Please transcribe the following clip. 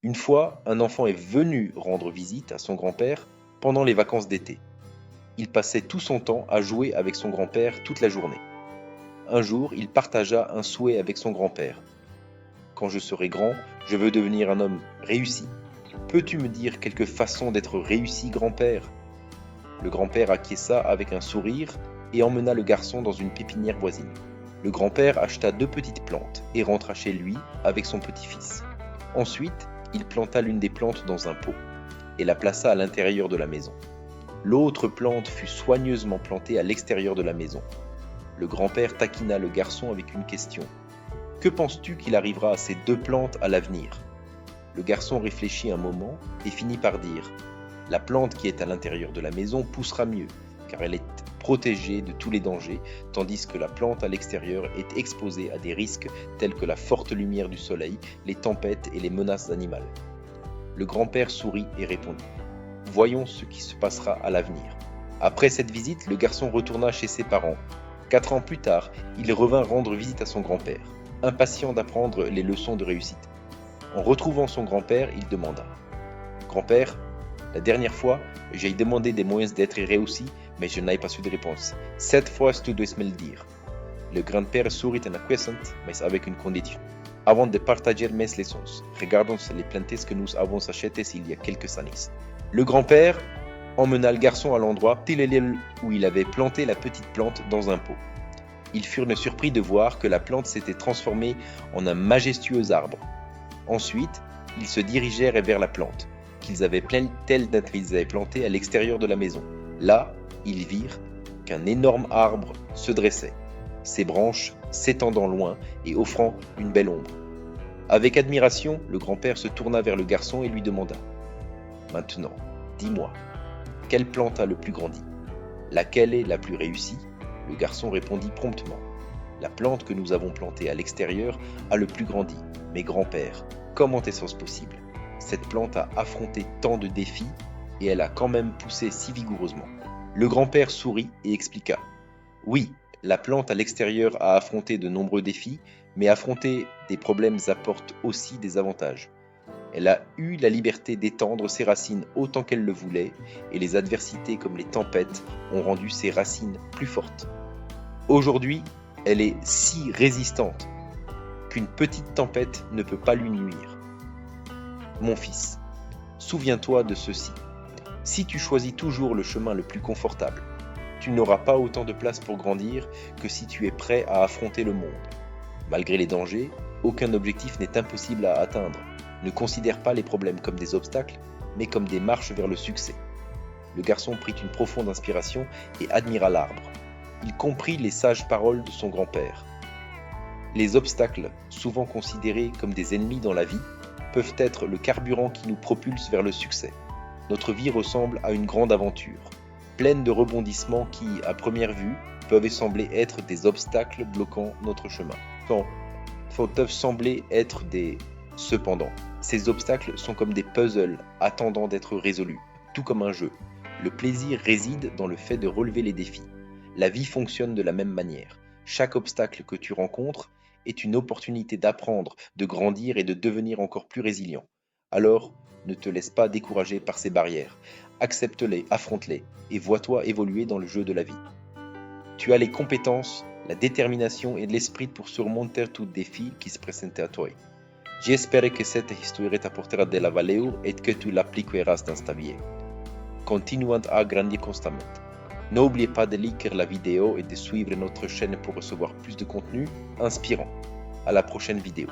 Une fois, un enfant est venu rendre visite à son grand-père pendant les vacances d'été. Il passait tout son temps à jouer avec son grand-père toute la journée. Un jour, il partagea un souhait avec son grand-père. Quand je serai grand, je veux devenir un homme réussi. Peux-tu me dire quelques façons d'être réussi, grand-père? Le grand-père acquiesça avec un sourire et emmena le garçon dans une pépinière voisine. Le grand-père acheta 2 petites plantes et rentra chez lui avec son petit-fils. Ensuite, il planta l'une des plantes dans un pot et la plaça à l'intérieur de la maison. L'autre plante fut soigneusement plantée à l'extérieur de la maison. Le grand-père taquina le garçon avec une question. « Que penses-tu qu'il arrivera à ces 2 plantes à l'avenir » Le garçon réfléchit un moment et finit par dire « La plante qui est à l'intérieur de la maison poussera mieux, car elle est protégée de tous les dangers, tandis que la plante à l'extérieur est exposée à des risques tels que la forte lumière du soleil, les tempêtes et les menaces animales. » Le grand-père sourit et répondit « Voyons ce qui se passera à l'avenir. » Après cette visite, le garçon retourna chez ses parents. 4 ans plus tard, il revint rendre visite à son grand-père, impatient d'apprendre les leçons de réussite. En retrouvant son grand-père, il demanda « Grand-père, la dernière fois, j'ai demandé des moyens d'être réussi, mais je n'ai pas eu de réponse. Cette fois, tu dois me le dire. » Le grand-père sourit en acquiescent, mais avec une condition. Avant de partager mes leçons, regardons les plantes que nous avons achetées il y a quelques années. Le grand-père emmena le garçon à l'endroit où il avait planté la petite plante dans un pot. Ils furent surpris de voir que la plante s'était transformée en un majestueux arbre. Ensuite, ils se dirigèrent vers la plante, qu'ils avaient plantée à l'extérieur de la maison. Là, ils virent qu'un énorme arbre se dressait, ses branches s'étendant loin et offrant une belle ombre. Avec admiration, le grand-père se tourna vers le garçon et lui demanda « Maintenant, dis-moi, quelle plante a le plus grandi? Laquelle est la plus réussie ?» Le garçon répondit promptement « La plante que nous avons plantée à l'extérieur a le plus grandi. Mais grand-père, comment est-ce possible? Cette plante a affronté tant de défis et elle a quand même poussé si vigoureusement. » Le grand-père sourit et expliqua « Oui, la plante à l'extérieur a affronté de nombreux défis, mais affronter des problèmes apporte aussi des avantages. Elle a eu la liberté d'étendre ses racines autant qu'elle le voulait, et les adversités comme les tempêtes ont rendu ses racines plus fortes. Aujourd'hui, elle est si résistante qu'une petite tempête ne peut pas lui nuire. Mon fils, souviens-toi de ceci. Si tu choisis toujours le chemin le plus confortable, tu n'auras pas autant de place pour grandir que si tu es prêt à affronter le monde. Malgré les dangers, aucun objectif n'est impossible à atteindre. Ne considère pas les problèmes comme des obstacles, mais comme des marches vers le succès. » Le garçon prit une profonde inspiration et admira l'arbre. Il comprit les sages paroles de son grand-père. Les obstacles, souvent considérés comme des ennemis dans la vie, peuvent être le carburant qui nous propulse vers le succès. Notre vie ressemble à une grande aventure, pleine de rebondissements qui, à première vue, peuvent sembler être des obstacles bloquant notre chemin. Peuvent sembler être des... Cependant, ces obstacles sont comme des puzzles attendant d'être résolus, tout comme un jeu. Le plaisir réside dans le fait de relever les défis. La vie fonctionne de la même manière. Chaque obstacle que tu rencontres est une opportunité d'apprendre, de grandir et de devenir encore plus résilient. Alors, ne te laisse pas décourager par ces barrières. Accepte-les, affronte-les et vois-toi évoluer dans le jeu de la vie. Tu as les compétences, la détermination et l'esprit pour surmonter tout défi qui se présente à toi. J'espère que cette histoire t'apportera de la valeur et que tu l'appliqueras dans ta vie. Continuons à grandir constamment. N'oubliez pas de liker la vidéo et de suivre notre chaîne pour recevoir plus de contenu inspirant. À la prochaine vidéo.